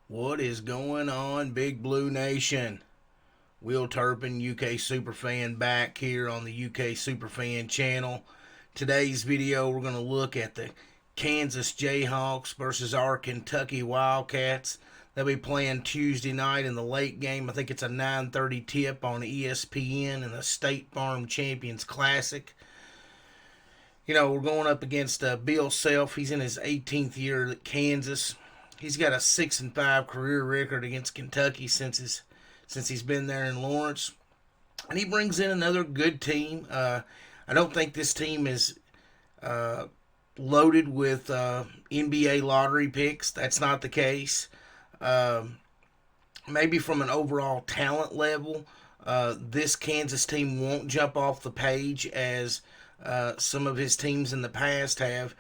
What is going on, Big Blue Nation? Will Turpin, UK Superfan, back here on the UK Superfan channel. Today's video, we're going to look at the Kansas Jayhawks versus our Kentucky Wildcats. They'll be playing Tuesday night in the late game. I think it's a 9:30 tip on ESPN in the State Farm Champions Classic. We're going up against Bill Self. He's in his 18th year at Kansas. He's got a 6-5 career record against Kentucky since he's been there in Lawrence, and he brings in another good team. I don't think this team is loaded with NBA lottery picks. That's not the case. Maybe from an overall talent level, this Kansas team won't jump off the page as some of his teams in the past have.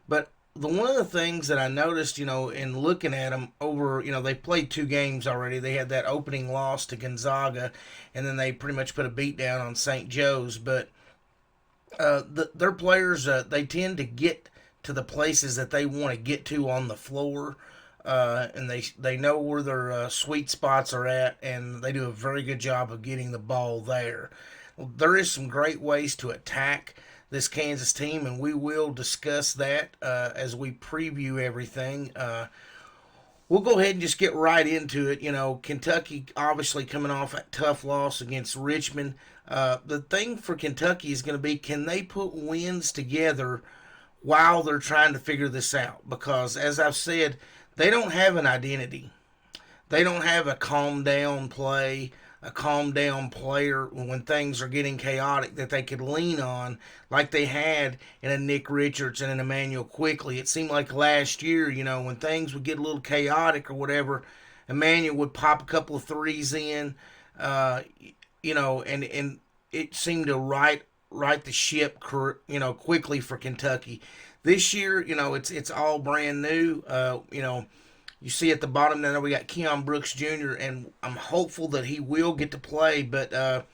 But one of the things that I noticed, in looking at them over, they played 2 games already. They had that opening loss to Gonzaga, and then they pretty much put a beat down on St. Joe's. But their players, they tend to get to the places that they want to get to on the floor. And they know where their sweet spots are at, and they do a very good job of getting the ball there. There is some great ways to attack this Kansas team, and we will discuss that as we preview everything. We'll go ahead and just get right into it. Kentucky obviously coming off a tough loss against Richmond. The thing for Kentucky is going to be, can they put wins together while they're trying to figure this out? Because, as I've said, they don't have an identity. They don't have a calm down play, a calm down player when things are getting chaotic that they could lean on like they had in a Nick Richards and an Emmanuel Quickly. It seemed like last year, when things would get a little chaotic or whatever, Emmanuel would pop a couple of threes in, and it seemed to right the ship, quickly for Kentucky. This year, it's all brand new. You see at the bottom there we got Keon Brooks Jr., and I'm hopeful that he will get to play. But at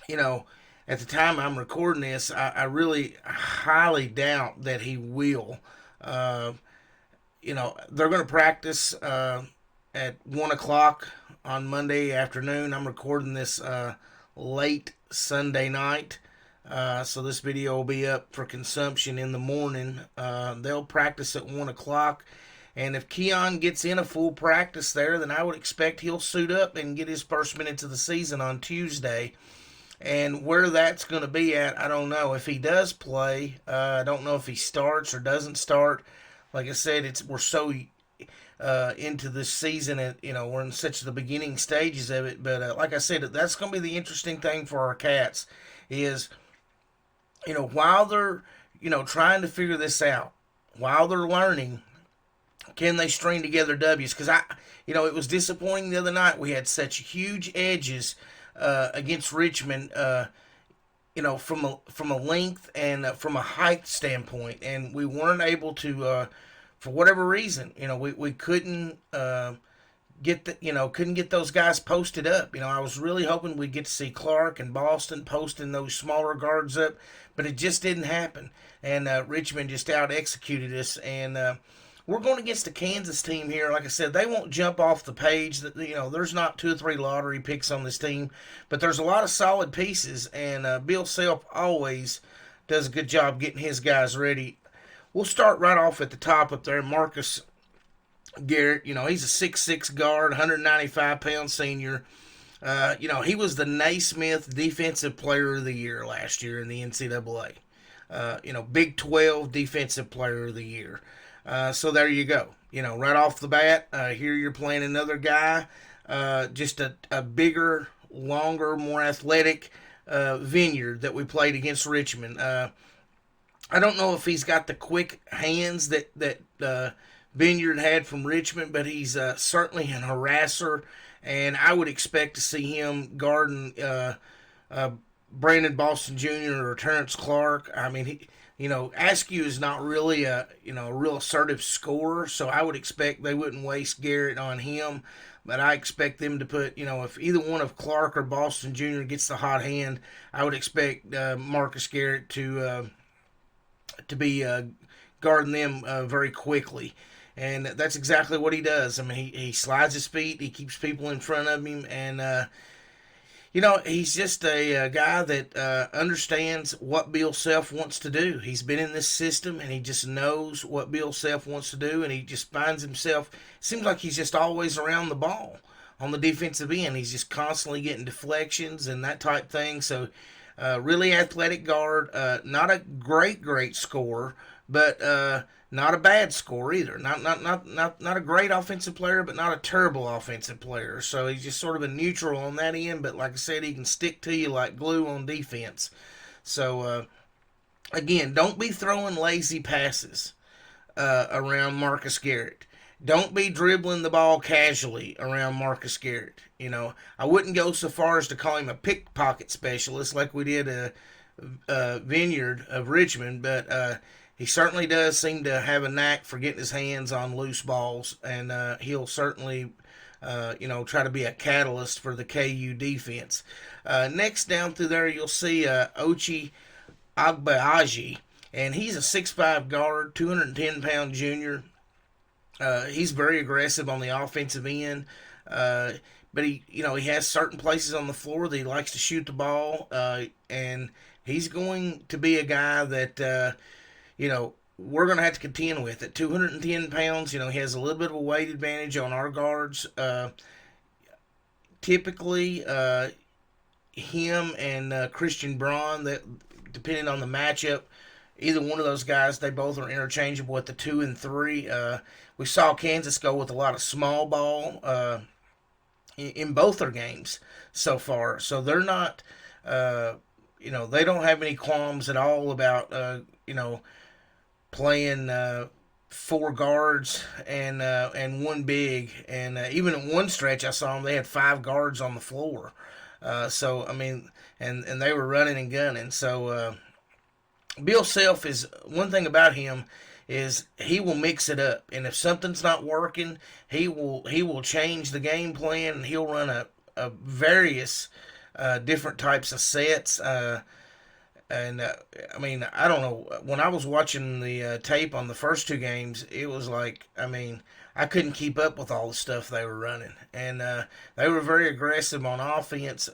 the time I'm recording this, I really highly doubt that he will. They're going to practice at 1 o'clock on Monday afternoon. I'm recording this late Sunday night. So this video will be up for consumption in the morning. They'll practice at 1 o'clock. And if Keon gets in a full practice there, then I would expect he'll suit up and get his first minutes of the season on Tuesday. And where that's going to be at, I don't know. If he does play, I don't know if he starts or doesn't start. Like I said, we're so into this season, and we're in such the beginning stages of it. But like I said, that's going to be the interesting thing for our Cats is, while they're trying to figure this out, while they're learning, can they string together W's? Because it was disappointing the other night. We had such huge edges against Richmond, from a length and from a height standpoint, and we weren't able to, for whatever reason, we couldn't couldn't get those guys posted up. I was really hoping we'd get to see Clark and Boston posting those smaller guards up, but it just didn't happen, and Richmond just out executed us. And we're going against a Kansas team here. Like I said, they won't jump off the page. There's not 2 or 3 lottery picks on this team, but there's a lot of solid pieces, and Bill Self always does a good job getting his guys ready. We'll start right off at the top up there. Marcus Garrett, he's a 6'6 guard, 195-pound senior. He was the Naismith Defensive Player of the Year last year in the NCAA. Big 12 Defensive Player of the Year. So there you go. Right off the bat, here you're playing another guy, just a bigger, longer, more athletic Vineyard that we played against Richmond. I don't know if he's got the quick hands that Vineyard had from Richmond, but he's certainly an harasser, and I would expect to see him guarding Brandon Boston Jr. or Terrence Clark. I mean, Askew is not really a real assertive scorer, so I would expect they wouldn't waste Garrett on him. But I expect them to put, if either one of Clark or Boston Jr. gets the hot hand, I would expect Marcus Garrett to be guarding them very quickly. And that's exactly what he does. I mean, he slides his feet, he keeps people in front of him, and he's just a guy that understands what Bill Self wants to do. He's been in this system, and he just knows what Bill Self wants to do, and he just finds himself. Seems like he's just always around the ball on the defensive end. He's just constantly getting deflections and that type thing. So, really athletic guard. Not a great scorer, but not a bad scorer either. Not a great offensive player, but not a terrible offensive player. So he's just sort of a neutral on that end. But like I said, he can stick to you like glue on defense. So again, don't be throwing lazy passes around Marcus Garrett. Don't be dribbling the ball casually around Marcus Garrett. I wouldn't go so far as to call him a pickpocket specialist like we did Vineyard of Richmond, but he certainly does seem to have a knack for getting his hands on loose balls, and he'll certainly, try to be a catalyst for the KU defense. Next down through there, you'll see Ochi Agbaji, and he's a 6'5 guard, 210-pound junior. He's very aggressive on the offensive end, but he has certain places on the floor that he likes to shoot the ball, and he's going to be a guy that we're going to have to contend with. At 210 pounds, he has a little bit of a weight advantage on our guards. Typically, him and Christian Braun, that depending on the matchup, either one of those guys, they both are interchangeable at the 2 and 3. We saw Kansas go with a lot of small ball in both their games so far. So they're not, they don't have any qualms at all about, playing 4 guards and 1 big. And even at one stretch, I saw them, they had 5 guards on the floor. So, I mean, and they were running and gunning. So, Bill Self is, one thing about him is he will mix it up, and if something's not working, he will change the game plan, and he'll run a various different types of sets. I mean, I don't know. When I was watching the tape on the first 2 games, it was like, I mean, I couldn't keep up with all the stuff they were running. And they were very aggressive on offense.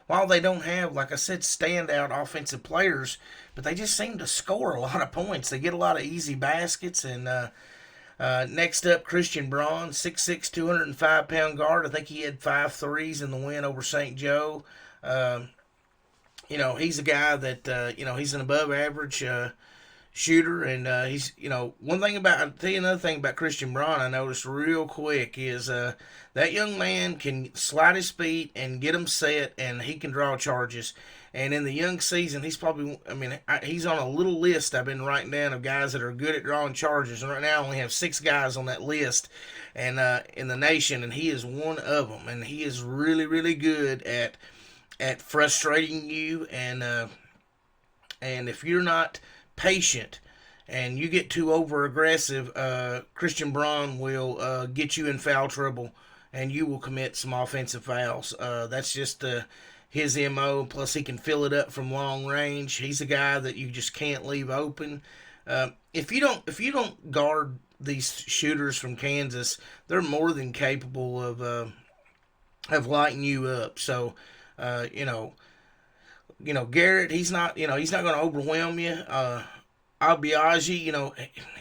While they don't have, like I said, standout offensive players, but they just seem to score a lot of points. They get a lot of easy baskets. And next up, Christian Braun, 6'6", 205-pound guard. I think he had 5 threes in the win over St. Joe. He's a guy that, he's an above average shooter. And he's, I'll tell you another thing about Christian Braun I noticed real quick is that young man can slide his feet and get them set, and he can draw charges. And in the young season, he's probably, he's on a little list I've been writing down of guys that are good at drawing charges. And right now I only have 6 guys on that list and in the nation, and he is one of them. And he is really, really good at frustrating you, and if you're not patient and you get too over aggressive, Christian Braun will get you in foul trouble, and you will commit some offensive fouls. That's just his MO. Plus, he can fill it up from long range. He's a guy that you just can't leave open. If you don't guard these shooters from Kansas, they're more than capable of lighting you up. So. Garrett, he's not going to overwhelm you. Albiagi,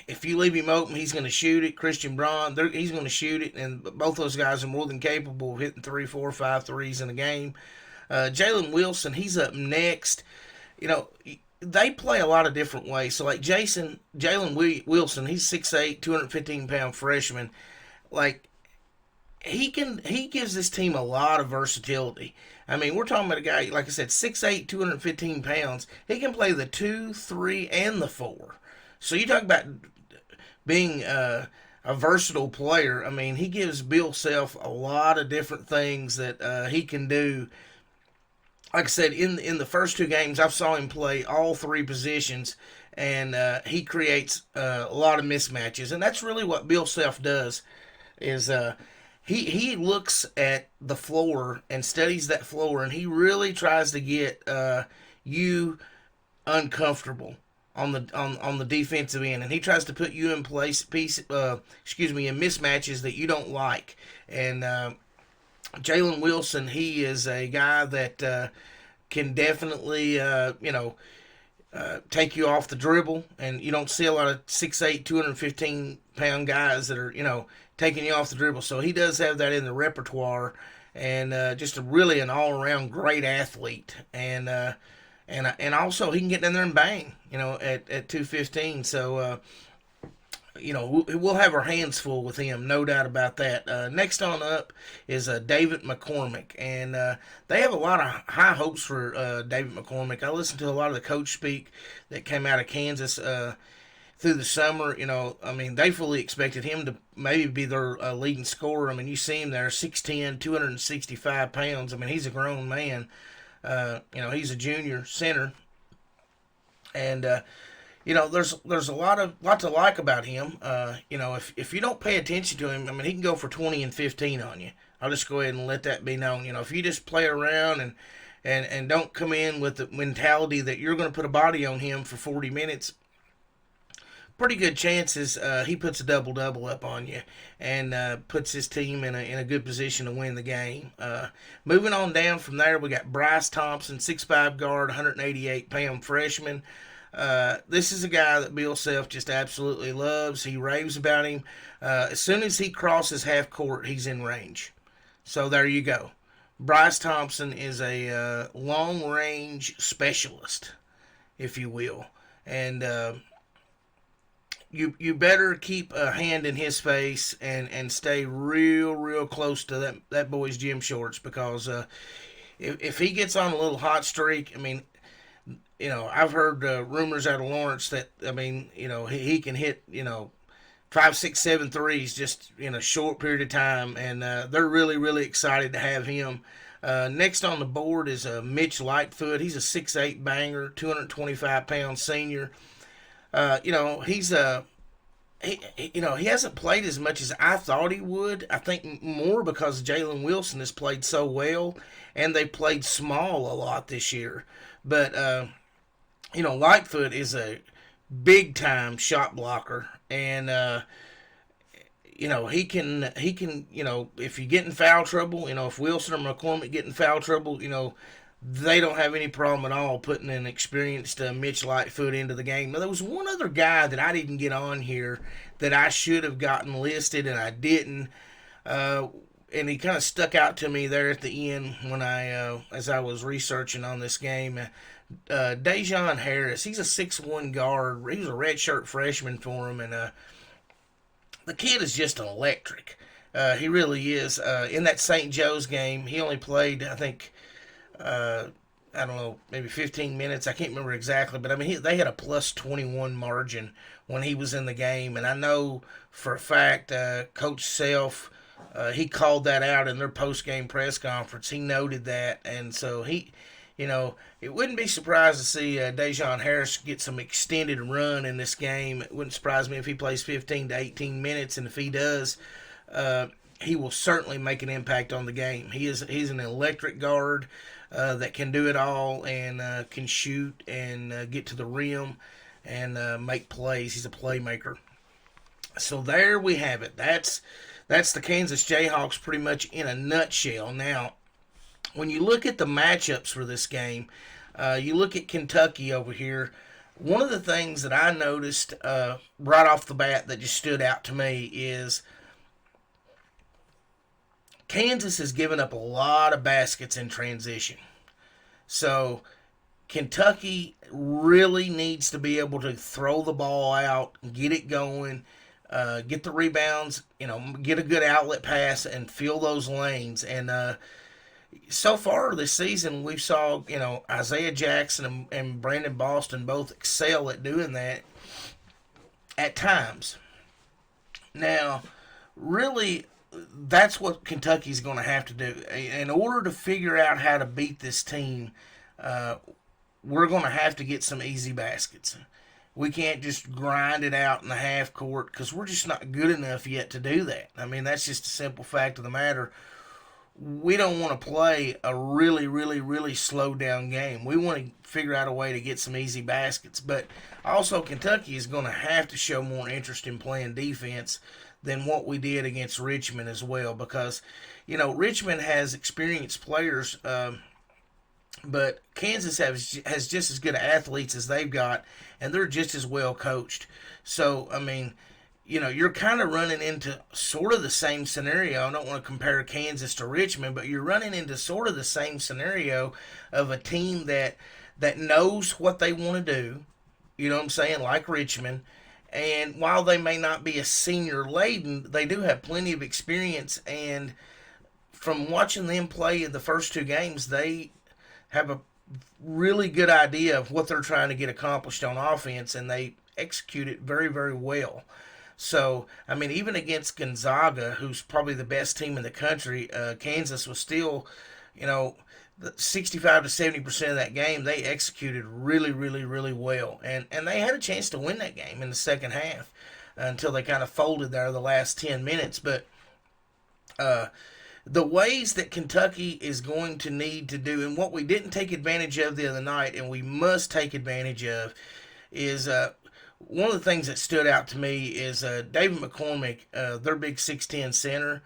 if you leave him open, he's going to shoot it. Christian Braun, he's going to shoot it, and both those guys are more than capable of hitting 3, 4, 5 threes in a game. Jalen Wilson, he's up next. They play a lot of different ways. So, like Jalen Wilson, he's 6'8", 215-pound freshman. Like, he gives this team a lot of versatility. I mean, we're talking about a guy, like I said, 6'8", 215 pounds. He can play the 2, 3, and the 4. So you talk about being a versatile player. I mean, he gives Bill Self a lot of different things that he can do. Like I said, in the first 2 games, I saw him play all 3 positions, and he creates a lot of mismatches. And that's really what Bill Self does is he looks at the floor and studies that floor, and he really tries to get you uncomfortable on the defensive end, and he tries to put you in in mismatches that you don't like. And Jalen Wilson, he is a guy that can definitely take you off the dribble, and you don't see a lot of 6'8", 215-pound guys that are taking you off the dribble. So he does have that in the repertoire, and just really an all-around great athlete. And also he can get in there and bang, at 215. So we'll have our hands full with him, no doubt about that. Next on up is David McCormick, and they have a lot of high hopes for David McCormick. I listened to a lot of the coach speak that came out of Kansas through the summer. They fully expected him to maybe be their leading scorer. You see him there, 6'10", 265 pounds. He's a grown man. He's a junior center, and there's a lot to like about him. If you don't pay attention to him, he can go for 20 and 15 on you. I'll just go ahead and let that be known. If you just play around and don't come in with the mentality that you're going to put a body on him for 40 minutes, pretty good chances he puts a double-double up on you and puts his team in a good position to win the game. Moving on down from there, we got Bryce Thompson, 6'5" guard, 188-pound freshman. This is a guy that Bill Self just absolutely loves. He raves about him. As soon as he crosses half court, he's in range. So there you go. Bryce Thompson is a long-range specialist, if you will. And you better keep a hand in his face and stay real close to that boy's gym shorts, because if he gets on a little hot streak, I've heard rumors out of Lawrence that he can hit 5, 6, 7 threes just in a short period of time, and they're really excited to have him. Next on the board is Mitch Lightfoot. He's a 6'8" banger, 225-pound senior. He hasn't played as much as I thought he would. I think more because Jalen Wilson has played so well, and they played small a lot this year. But Lightfoot is a big time shot blocker, and he can if you get in foul trouble, if Wilson or McCormick get in foul trouble, they don't have any problem at all putting an experienced Mitch Lightfoot into the game. Now, there was one other guy that I didn't get on here that I should have gotten listed, and I didn't. And he kind of stuck out to me there at the end when as I was researching on this game. Dejon Harris, he's a 6'1" guard. He was a redshirt freshman for him, and the kid is just electric. He really is. In that St. Joe's game, he only played, I think, I don't know, maybe 15 minutes. I can't remember exactly, but they had a plus 21 margin when he was in the game, and I know for a fact Coach Self, he called that out in their post-game press conference. He noted that, and so it wouldn't be surprised to see Dejon Harris get some extended run in this game. It wouldn't surprise me if he plays 15 to 18 minutes, and if he does, he will certainly make an impact on the game. He's an electric guard that can do it all and can shoot and get to the rim and make plays. He's a playmaker. So there we have it. That's the Kansas Jayhawks pretty much in a nutshell. Now, when you look at the matchups for this game, you look at Kentucky over here. One of the things that I noticed right off the bat that just stood out to me is Kansas has given up a lot of baskets in transition. So Kentucky really needs to be able to throw the ball out, get it going, get the rebounds, get a good outlet pass and fill those lanes. And so far this season, we saw, Isaiah Jackson and Brandon Boston both excel at doing that at times. Now, really, that's what Kentucky's going to have to do. In order to figure out how to beat this team, we're going to have to get some easy baskets. We can't just grind it out in the half court because we're just not good enough yet to do that. That's just a simple fact of the matter. we don't want to play a really, really, really slow down game. We want to figure out a way to get some easy baskets. But also, Kentucky is going to have to show more interest in playing defense than what we did against Richmond as well, because Richmond has experienced players, but Kansas has just as good athletes as they've got, and they're just as well coached. So I mean, you're kind of running into sort of the same scenario. I don't want to compare Kansas to Richmond, but you're running into sort of the same scenario of a team that knows what they want to do. You know what I'm saying? Like Richmond. And while they may not be a senior laden, they do have plenty of experience. And from watching them play in the first two games, they have a really good idea of what they're trying to get accomplished on offense, and they execute it very, very well. So, I mean, even against Gonzaga, who's probably the best team in the country, Kansas was still, you know, 65 to 70% of that game, they executed really, really, really well. And they had a chance to win that game in the second half until they kind of folded there the last 10 minutes. But the ways that Kentucky is going to need to do, and what we didn't take advantage of the other night, and we must take advantage of, is one of the things that stood out to me is David McCormick, their big 6'10 center.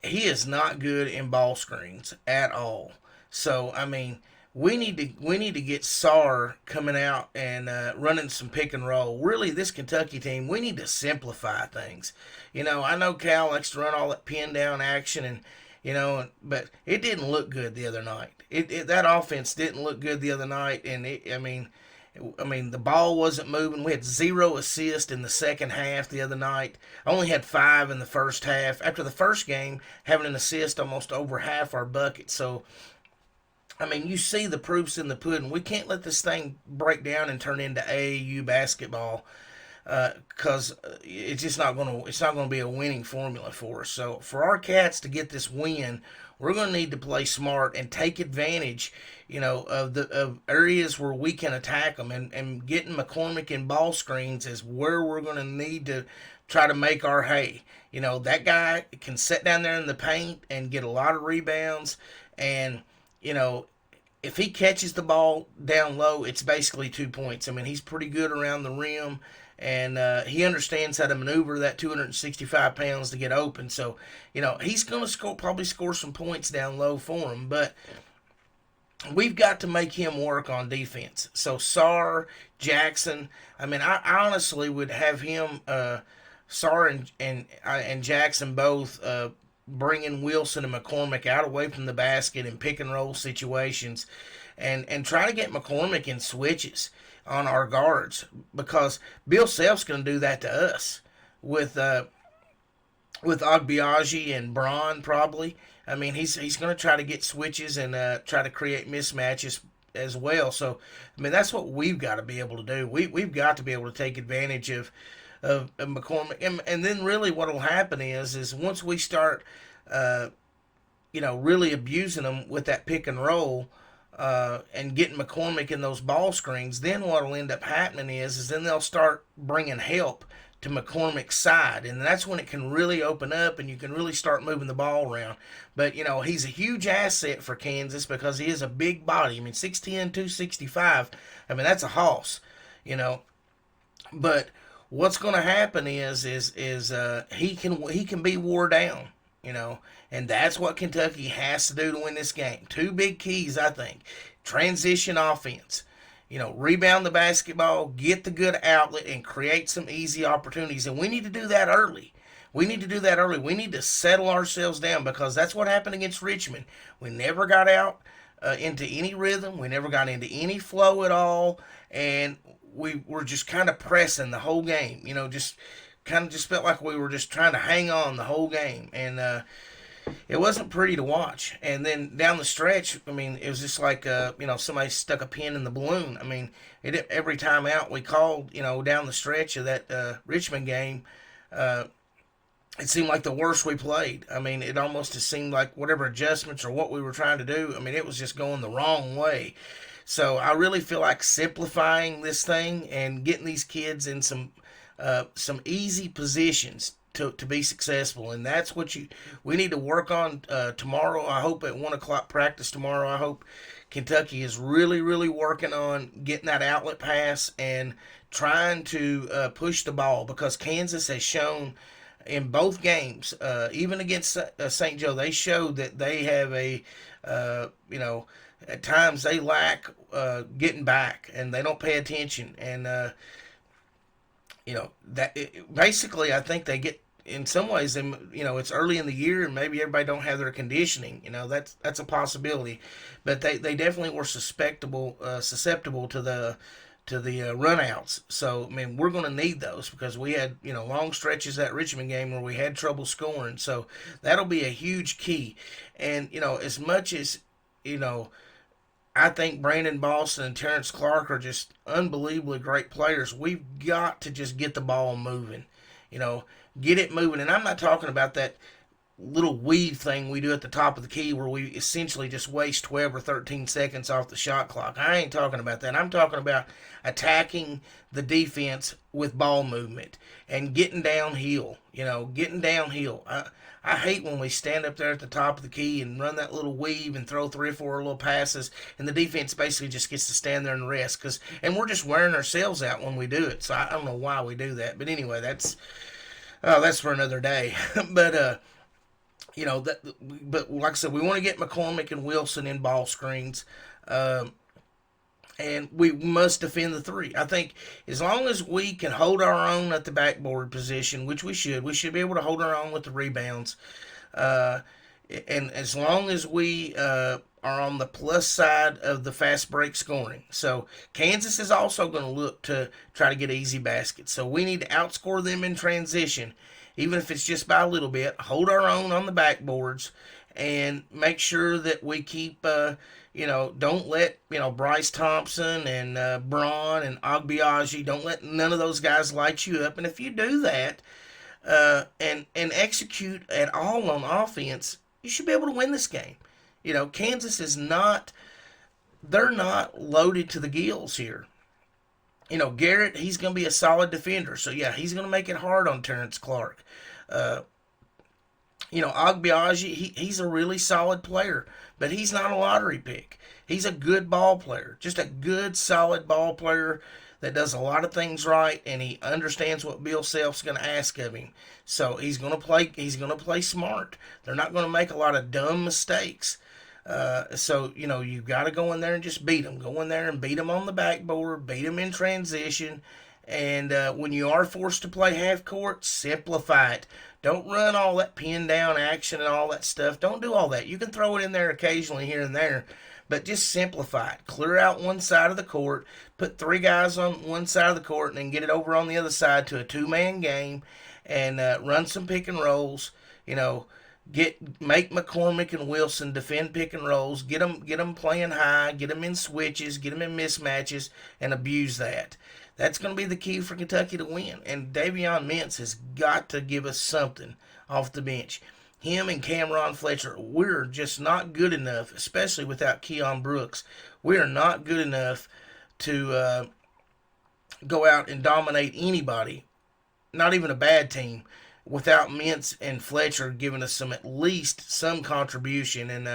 He is not good in ball screens at all. So I mean, we need to get Sarr coming out and running some pick and roll. Really, this Kentucky team, we need to simplify things. I know Cal likes to run all that pin down action, and but it didn't look good the other night. That offense didn't look good the other night, and the ball wasn't moving. We had 0 assists in the second half the other night. I only had 5 in the first half. After the first game, having an assist almost over half our bucket. So, you see the proofs in the pudding. We can't let this thing break down and turn into AAU basketball, because it's just not going to. It's not going to be a winning formula for us. So, for our Cats to get this win, we're going to need to play smart and take advantage, of areas where we can attack them, and getting McCormick in ball screens is where we're going to need to try to make our hay. That guy can sit down there in the paint and get a lot of rebounds, and if he catches the ball down low, it's basically 2 points. He's pretty good around the rim, and he understands how to maneuver that 265 pounds to get open. So, he's going to probably score some points down low for him, but we've got to make him work on defense. So, Sarr, Jackson, I honestly would have him, Sarr and Jackson both bringing Wilson and McCormick out away from the basket in pick and roll situations, and try to get McCormick in switches on our guards, because Bill Self's going to do that to us with Agbiaji and Braun probably. He's going to try to get switches and try to create mismatches as well. So that's what we've got to be able to do. We've got to be able to take advantage of McCormick, and then really what will happen is once we start really abusing them with that pick and roll, and getting McCormick in those ball screens, then what will end up happening is then they'll start bringing help to McCormick's side, and that's when it can really open up and you can really start moving the ball around. But he's a huge asset for Kansas because he is a big body. 6'10", 265. That's a hoss. But what's going to happen is he can be wore down. And that's what Kentucky has to do to win this game. 2 big keys, I think. Transition offense. Rebound the basketball, get the good outlet, and create some easy opportunities. And we need to do that early. We need to settle ourselves down, because that's what happened against Richmond. We never got out into any rhythm. We never got into any flow at all. And we were just kind of pressing the whole game. Just felt like we were just trying to hang on the whole game. And it wasn't pretty to watch. And then down the stretch, it was just like, somebody stuck a pin in the balloon. Every time out we called, down the stretch of that Richmond game, it seemed like the worst we played. It almost just seemed like whatever adjustments or what we were trying to do, it was just going the wrong way. So I really feel like simplifying this thing and getting these kids in some easy positions to be successful, and that's what we need to work on tomorrow. I hope at 1 o'clock practice tomorrow. I hope Kentucky is really working on getting that outlet pass and trying to push the ball, because Kansas has shown in both games, even against St. Joe, they showed that they have at times they lack getting back, and they don't pay attention, and basically I think they get, in some ways, it's early in the year and maybe everybody don't have their conditioning. That's a possibility, but they definitely were susceptible to the runouts. So I mean, we're going to need those, because we had long stretches that Richmond game where we had trouble scoring. So that'll be a huge key. And as much as I think Brandon Boston and Terrence Clark are just unbelievably great players, we've got to just get the ball moving. Get it moving. And I'm not talking about that little weave thing we do at the top of the key where we essentially just waste 12 or 13 seconds off the shot clock. I ain't talking about that. I'm talking about attacking the defense with ball movement and getting downhill. Getting downhill. I hate when we stand up there at the top of the key and run that little weave and throw 3 or 4 little passes, and the defense basically just gets to stand there and rest. And we're just wearing ourselves out when we do it. So I don't know why we do that. But anyway, that's for another day. But but like I said, we want to get McCormick and Wilson in ball screens, and we must defend the 3. I think as long as we can hold our own at the backboard position, which we should be able to hold our own with the rebounds, and as long as we are on the plus side of the fast break scoring. So Kansas is also going to look to try to get easy baskets. So we need to outscore them in transition, even if it's just by a little bit. Hold our own on the backboards and make sure that we keep, don't let, Bryce Thompson and Braun and Agbiaji, don't let none of those guys light you up. And if you do that and execute at all on offense, you should be able to win this game. Kansas is not, they're not loaded to the gills here. Garrett, he's going to be a solid defender. So, yeah, he's going to make it hard on Terrence Clark. Agbiaji, he's a really solid player, but he's not a lottery pick. He's a good ball player, just a good, solid ball player that does a lot of things right, and he understands what Bill Self's going to ask of him. So he's going to play smart. They're not going to make a lot of dumb mistakes. So you've got to go in there and just beat them. Go in there and beat them on the backboard, beat them in transition, and when you are forced to play half court, simplify it. Don't run all that pin down action and all that stuff. Don't do all that. You can throw it in there occasionally here and there, but just simplify it. Clear out one side of the court, put 3 guys on one side of the court, and then get it over on the other side to a 2-man game, and run some pick and rolls. Make McCormick and Wilson defend pick and rolls. Get them playing high. Get them in switches. Get them in mismatches, and abuse that. That's going to be the key for Kentucky to win. And Davion Mintz has got to give us something off the bench. Him and Cameron Fletcher, we're just not good enough, especially without Keon Brooks. We are not good enough to go out and dominate anybody, not even a bad team, without Mintz and Fletcher giving us at least some contribution. And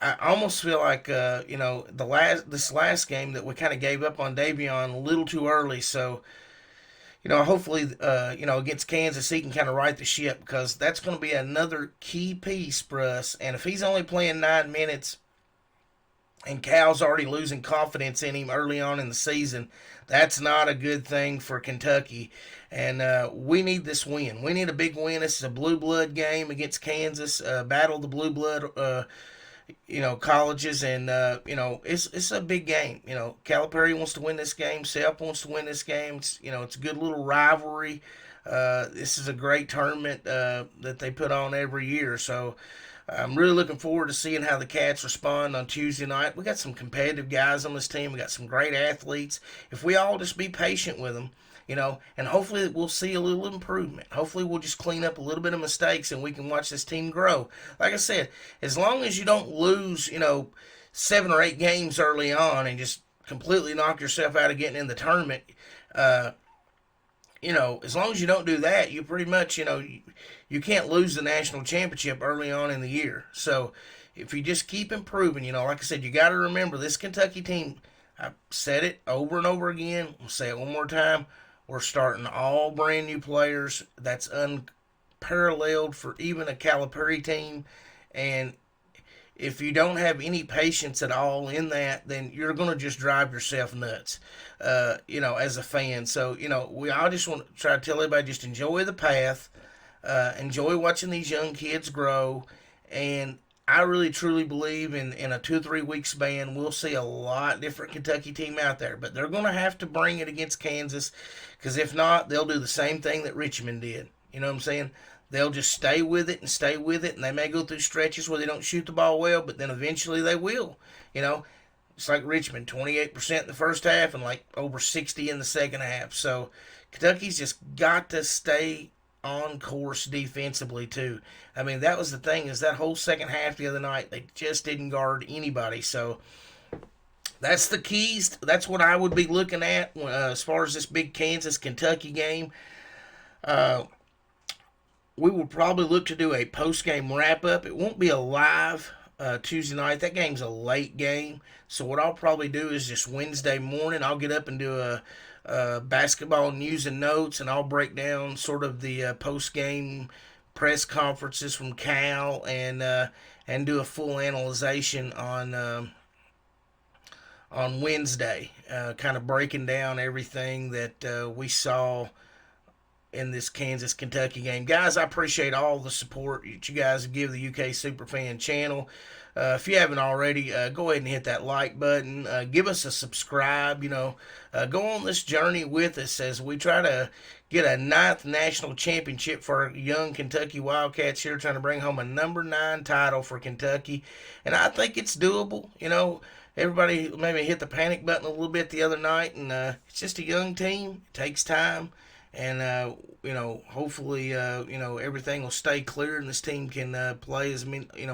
I almost feel like this last game that we kind of gave up on Davion a little too early. So hopefully against Kansas he can kind of right the ship, because that's going to be another key piece for us. And if he's only playing 9 minutes and Cal's already losing confidence in him early on in the season, that's not a good thing for Kentucky. And we need this win. We need a big win. This is a blue blood game against Kansas. Battle the blue blood colleges, and it's a big game. Calipari wants to win this game. Self wants to win this game. It's a good little rivalry. This is a great tournament that they put on every year. So I'm really looking forward to seeing how the Cats respond on Tuesday night. We got some competitive guys on this team. We got some great athletes. If we all just be patient with them, and hopefully we'll see a little improvement. Hopefully we'll just clean up a little bit of mistakes and we can watch this team grow. Like I said, as long as you don't lose, 7 or 8 games early on and just completely knock yourself out of getting in the tournament, as long as you don't do that, you pretty much, you can't lose the national championship early on in the year. So if you just keep improving, like I said, you got to remember this Kentucky team. I've said it over and over again. I'll say it one more time. We're starting all brand new players. That's unparalleled for even a Calipari team. And if you don't have any patience at all in that, then you're going to just drive yourself nuts, as a fan. So, I just want to try to tell everybody just enjoy the path, enjoy watching these young kids grow. And I really truly believe in a 2 or 3 week span, we'll see a lot different Kentucky team out there. But they're going to have to bring it against Kansas because if not, they'll do the same thing that Richmond did. You know what I'm saying? They'll just stay with it and stay with it, and they may go through stretches where they don't shoot the ball well, but then eventually they will. It's like Richmond, 28% in the first half and like over 60 in the second half. So Kentucky's just got to stay on course defensively too. I mean, that was the thing is that whole second half the other night they just didn't guard anybody. So that's the keys. That's what I would be looking at as far as this big Kansas Kentucky game. We will probably look to do a post game wrap up. It won't be a live Tuesday night. That game's a late game. So what I'll probably do is just Wednesday morning I'll get up and do a basketball news and notes, and I'll break down sort of the post game press conferences from Cal and do a full analyzation on Wednesday, kind of breaking down everything that we saw in this Kansas Kentucky game. Guys, I appreciate all the support that you guys give the UK Superfan channel. If you haven't already, go ahead and hit that like button. Give us a subscribe. Go on this journey with us as we try to get a 9th national championship for our young Kentucky Wildcats here, trying to bring home a number 9 title for Kentucky. And I think it's doable. Everybody maybe hit the panic button a little bit the other night, and it's just a young team. It takes time. And hopefully, everything will stay clear, and this team can play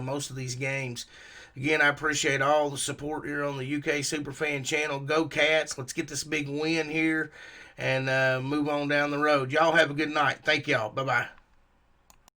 most of these games. Again, I appreciate all the support here on the UK Superfan channel. Go Cats! Let's get this big win here, and move on down the road. Y'all have a good night. Thank y'all. Bye bye.